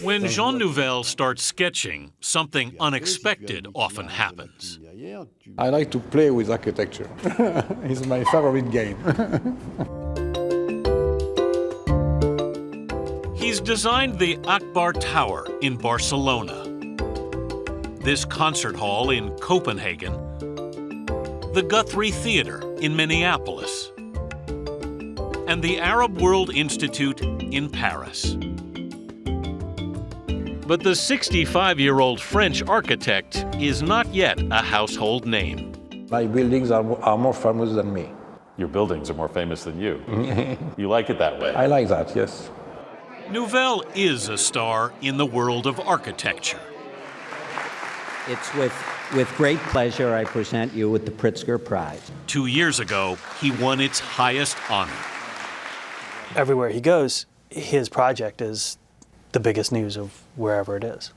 When Jean Nouvel starts sketching, something unexpected often happens. I like to play with architecture. It's my favorite game. He's designed the Akbar Tower in Barcelona, this concert hall in Copenhagen, the Guthrie Theater in Minneapolis, and the Arab World Institute in Paris. But the 65-year-old French architect is not yet a household name. My buildings are more famous than me. Your buildings are more famous than you. You like it that way? I like that, yes. Nouvel is a star in the world of architecture. It's with great pleasure I present you with the Pritzker Prize. 2 years ago, he won its highest honor. Everywhere he goes, his project is the biggest news of wherever it is.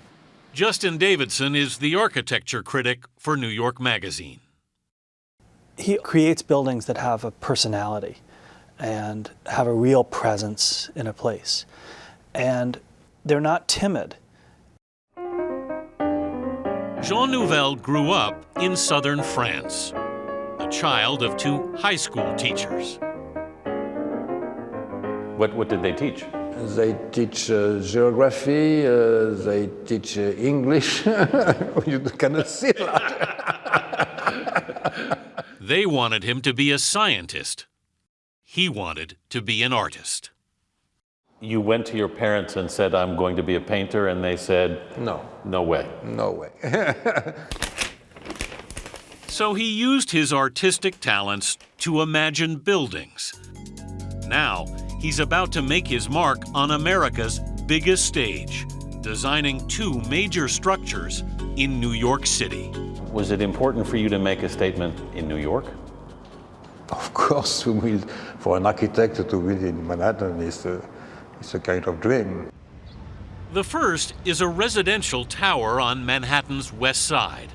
Justin Davidson is the architecture critic for New York Magazine. He creates buildings that have a personality and have a real presence in a place. And they're not timid. Jean Nouvel grew up in southern France, a child of two high school teachers. What did they teach? They teach geography, they teach English. You cannot see that. They wanted him to be a scientist. He wanted to be an artist. You went to your parents and said, I'm going to be a painter, and they said, No. No way. No way. So he used his artistic talents to imagine buildings. Now, he's about to make his mark on America's biggest stage, designing two major structures in New York City. Was it important for you to make a statement in New York? Of course, for an architect to build in Manhattan is a kind of dream. The first is a residential tower on Manhattan's West Side,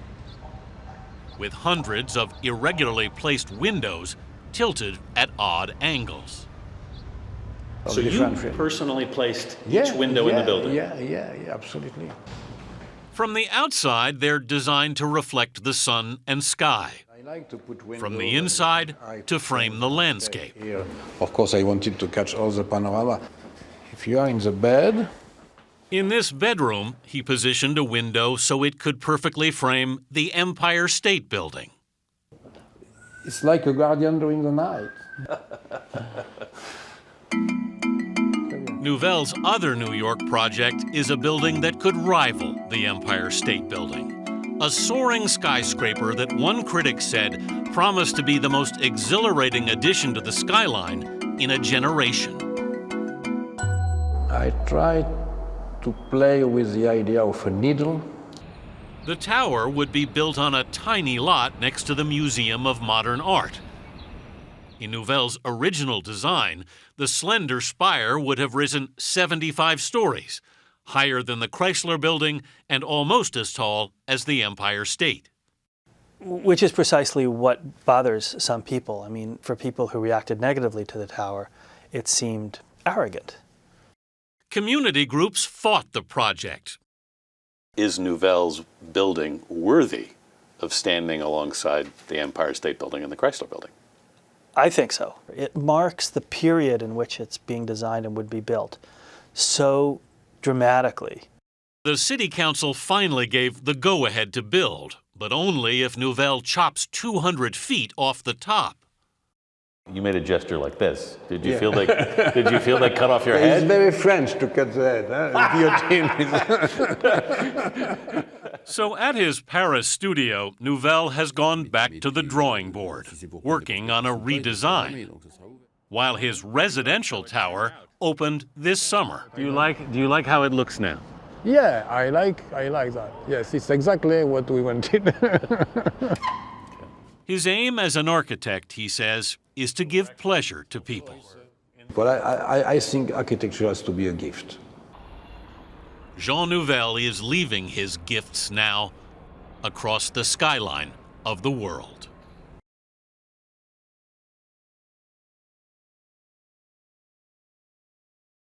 with hundreds of irregularly placed windows tilted at odd angles. So you personally placed each window in the building? Yeah, absolutely. From the outside, they're designed to reflect the sun and sky. I like to put windows. From the inside, to frame the landscape. Here. Of course, I wanted to catch all the panorama. If you are in the bed. In this bedroom, he positioned a window so it could perfectly frame the Empire State Building. It's like a guardian during the night. Nouvel's other New York project is a building that could rival the Empire State Building. A soaring skyscraper that one critic said promised to be the most exhilarating addition to the skyline in a generation. I tried to play with the idea of a needle. The tower would be built on a tiny lot next to the Museum of Modern Art. In Nouvel's original design, the slender spire would have risen 75 stories, higher than the Chrysler Building and almost as tall as the Empire State. Which is precisely what bothers some people. I mean, for people who reacted negatively to the tower, it seemed arrogant. Community groups fought the project. Is Nouvel's building worthy of standing alongside the Empire State Building and the Chrysler Building? I think so. It marks the period in which it's being designed and would be built so dramatically. The city council finally gave the go-ahead to build, but only if Nouvel chops 200 feet off the top. You made a gesture like this. Did you feel like cut off your head? It's very French to cut the head. So at his Paris studio, Nouvel has gone back to the drawing board, working on a redesign, while his residential tower opened this summer. Do you like how it looks now? Yeah, I like that. Yes, it's exactly what we wanted. His aim as an architect, he says, is to give pleasure to people. But I think architecture has to be a gift. Jean Nouvel is leaving his gifts now across the skyline of the world.